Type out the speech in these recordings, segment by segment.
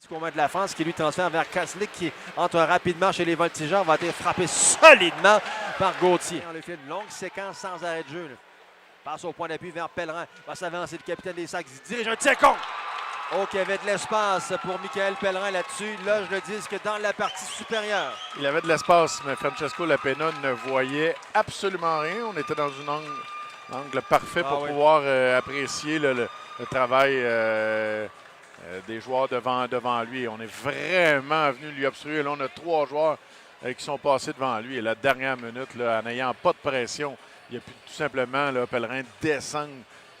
Commun de la France qui lui transfère vers Kaslik qui entre rapidement chez les Voltigeurs, va être frappé solidement par Gauthier. On lui fait une longue séquence sans arrêt de jeu. Là. Passe au point d'appui vers Pellerin. Va s'avancer le capitaine des Sacs. Il dirige un tir contre. Oh, qu'il y avait de l'espace pour Michael Pellerin là-dessus. Loge le disque dans la partie supérieure. Il avait de l'espace, mais Francesco Lapena ne voyait absolument rien. On était dans un angle parfait pour pouvoir apprécier le travail des joueurs devant lui. On est vraiment venu lui obstruer. Là, on a 3 joueurs qui sont passés devant lui. Et la dernière minute, là, en n'ayant pas de pression, il a pu tout simplement, là, Pellerin, descendre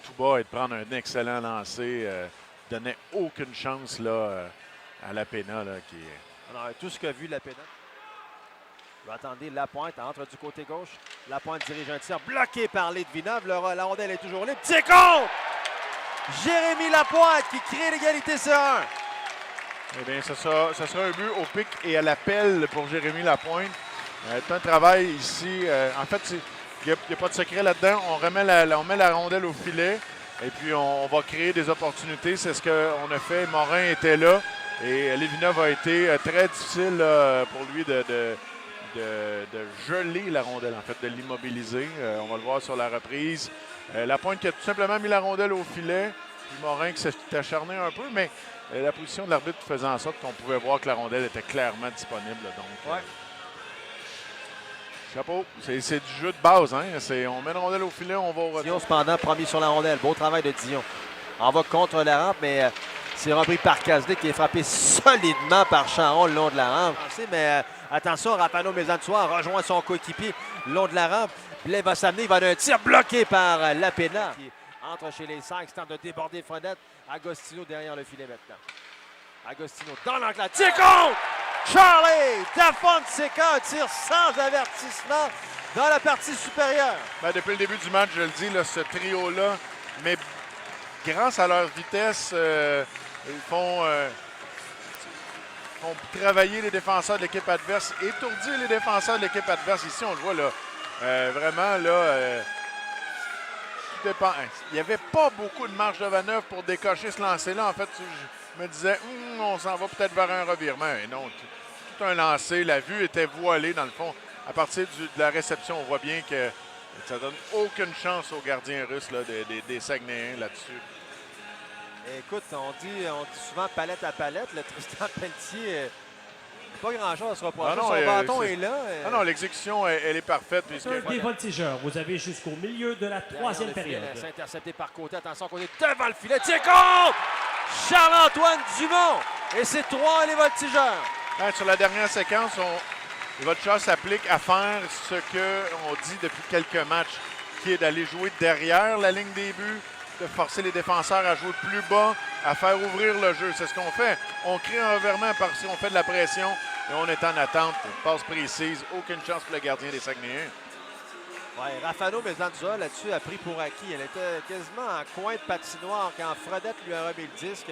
tout bas et de prendre un excellent lancer. Donnait aucune chance là, à Lapena. Là, qui... Alors, tout ce qu'a vu Lapena. Attendez, Lapointe entre du côté gauche. Lapointe dirige un tir bloqué par Litvinov. La rondelle est toujours libre. Tir contre! Jérémy Lapointe qui crée l'égalité sur 1. Eh bien, ça sera un but au pic et à l'appel pour Jérémy Lapointe. C'est un travail ici. En fait, il n'y a pas de secret là-dedans. On met la rondelle au filet et puis on va créer des opportunités. C'est ce qu'on a fait. Morin était là et Litvinov a été très difficile pour lui de geler la rondelle, en fait, de l'immobiliser. On va le voir sur la reprise. Lapointe qui a tout simplement mis la rondelle au filet. Puis Morin qui s'est acharné un peu, mais la position de l'arbitre faisait en sorte qu'on pouvait voir que la rondelle était clairement disponible. Donc, chapeau. C'est du jeu de base. Hein? On met la rondelle au filet, on va au retour. Dion, cependant, premier sur la rondelle. Beau travail de Dion. On va contre la rampe, mais c'est repris par Kaslik qui est frappé solidement par Charon le long de la rampe. Mais attention, Rapano Mézansoir rejoint son coéquipier le long de la rampe. Puis là, il va s'amener, il va d'un tir bloqué par Lapena. Qui entre chez les Saints, tente de déborder Fredette. Agostino derrière le filet maintenant. Agostino dans l'enclave. Tir contre! Charlie Dafonseca, un tir sans avertissement dans la partie supérieure. Ben, depuis le début du match, je le dis, là, ce trio-là, mais grâce à leur vitesse, ils font travailler les défenseurs de l'équipe adverse, étourdir les défenseurs de l'équipe adverse. Ici, on le voit, là, vraiment, là, tout dépend. Il n'y avait pas beaucoup de marge de manœuvre pour décocher ce lancer-là. En fait, je me disais, on s'en va peut-être vers un revirement. Et non, tout un lancer. La vue était voilée, dans le fond. À partir de la réception, on voit bien que ça donne aucune chance aux gardiens russes là, des Saguenayens là-dessus. Écoute, on dit souvent palette à palette. Le Tristan Pelletier, pas grand-chose à se reprocher. Son bâton est là. Non, l'exécution, elle est parfaite. Des Voltigeurs, vous avez jusqu'au milieu de la 3e période. C'est intercepté par côté. Attention, côté devant le filet. Tir contre! Charles-Antoine Dumont. Et c'est 3 les Voltigeurs. Sur la dernière séquence, les Voltigeurs s'appliquent à faire ce qu'on dit depuis quelques matchs, qui est d'aller jouer derrière la ligne des buts, de forcer les défenseurs à jouer plus bas, à faire ouvrir le jeu. C'est ce qu'on fait. On crée un revirement parce qu'on fait de la pression et on est en attente. Passe précise. Aucune chance pour le gardien des Saguenayens. Oui, Rafano Mezanzola là-dessus a pris pour acquis. Elle était quasiment en coin de patinoire quand Fredette lui a remis le disque.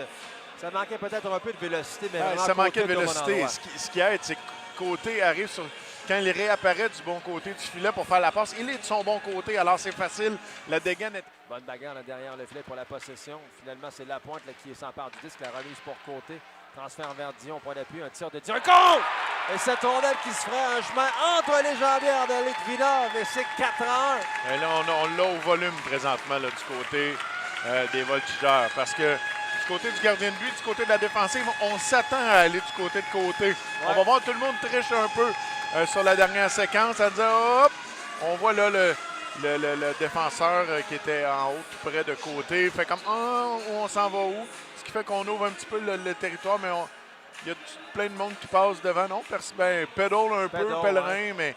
Ça manquait peut-être un peu de vélocité, mais vraiment ça manquait de Côté vélocité. Ce qui aide, c'est que Côté arrive sur... Quand il réapparaît du bon côté du filet pour faire la passe, il est de son bon côté, alors c'est facile. La dégaine est... Bonne bagarre là, derrière le filet pour la possession. Finalement, c'est Lapointe là, qui s'empare du disque. La remise pour Côté. Transfert vers Dion, point d'appui. Un tir de Dion. Un contre! Et cette rondelle qui se ferait un chemin entre les jambières de Litvinov. Et c'est 4-1. Et là, on l'a au volume présentement là, du côté des Voltigeurs. Parce que du côté du gardien de but, du côté de la défensive, on s'attend à aller du côté de Côté. Ouais. On va voir tout le monde triche un peu sur la dernière séquence. À dire, hop! On voit là le défenseur qui était en haut, tout près de Côté. Fait comme, on s'en va où? Ce qui fait qu'on ouvre un petit peu le territoire, mais il y a plein de monde qui passe devant. Non, pédale un peu, Pellerin, mais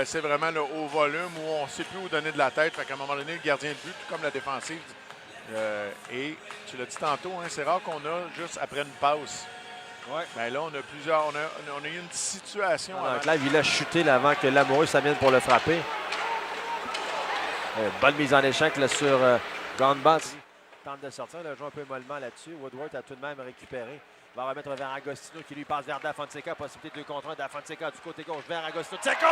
c'est vraiment là, au volume où on ne sait plus où donner de la tête. Fait qu'à un moment donné, le gardien de but, tout comme la défensive. Et tu l'as dit tantôt, hein, c'est rare qu'on a juste après une passe. Ouais. Ben là, on a plusieurs. On a eu une situation. Donc là, il a chuté là, avant que Lamoureux s'amène pour le frapper. Bonne mise en échec là, sur Gunbots. Tente de sortir, il joue un peu mollement là-dessus. Woodward a tout de même récupéré. Va remettre vers Agostino qui lui passe vers Dafonseca. Possibilité de 2 contre 1. Dafonseca du côté gauche vers Agostino. Tseco!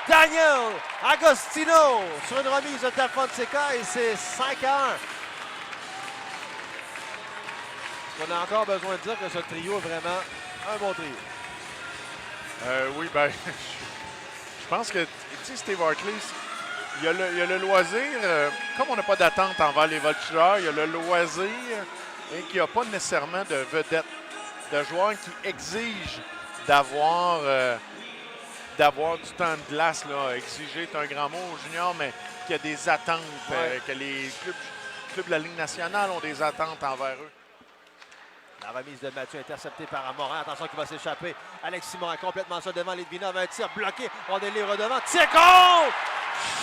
Daniel Agostino sur une remise de Dafonseca et c'est 5-1. On a encore besoin de dire que ce trio est vraiment un bon trio. Oui, ben, je pense que, tu sais, Steve Hartley, il y a le loisir, comme on n'a pas d'attente envers les voltigeurs, il y a le loisir et qu'il n'y a pas nécessairement de vedettes, de joueurs qui exigent d'avoir du temps de glace. Là. Exiger est un grand mot au junior, mais qu'il y a des attentes, que les clubs de la Ligue nationale ont des attentes envers eux. La remise de Mathieu interceptée par Morin. Attention qu'il va s'échapper. Alexis Morin complètement ça devant Litvinov. Un tir bloqué. On délivre devant. Tir contre!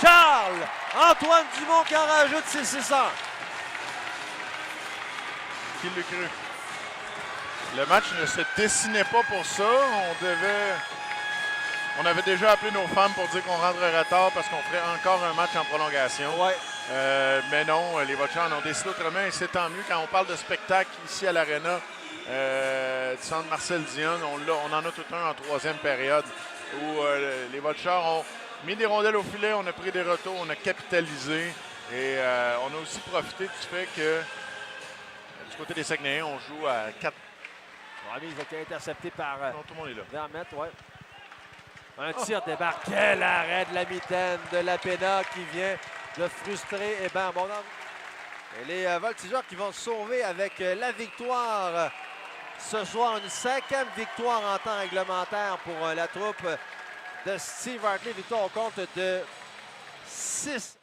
Charles! Antoine Dumont qui en rajoute 6-6. Qui l'a cru? Le match ne se dessinait pas pour ça. On avait déjà appelé nos femmes pour dire qu'on rentrerait tard parce qu'on ferait encore un match en prolongation. Ouais. Mais non, les Voltigeurs en ont décidé autrement et c'est tant mieux. Quand on parle de spectacle ici à l'Arena du centre Marcel Dion, on en a tout un en troisième période où les Voltigeurs ont mis des rondelles au filet, on a pris des retours, on a capitalisé et on a aussi profité du fait que du côté des Saguenayens, on joue à 4. Remise qui est interceptée par Non, tout le monde est là. Vermette, ouais. Un tir débarque. Quel arrêt de la mitaine de la Pena qui vient de frustrer. Et bien, bon, et les Voltigeurs qui vont se sauver avec la victoire ce soir. Une 5e victoire en temps réglementaire pour la troupe de Steve Hartley. Victoire au compte de 6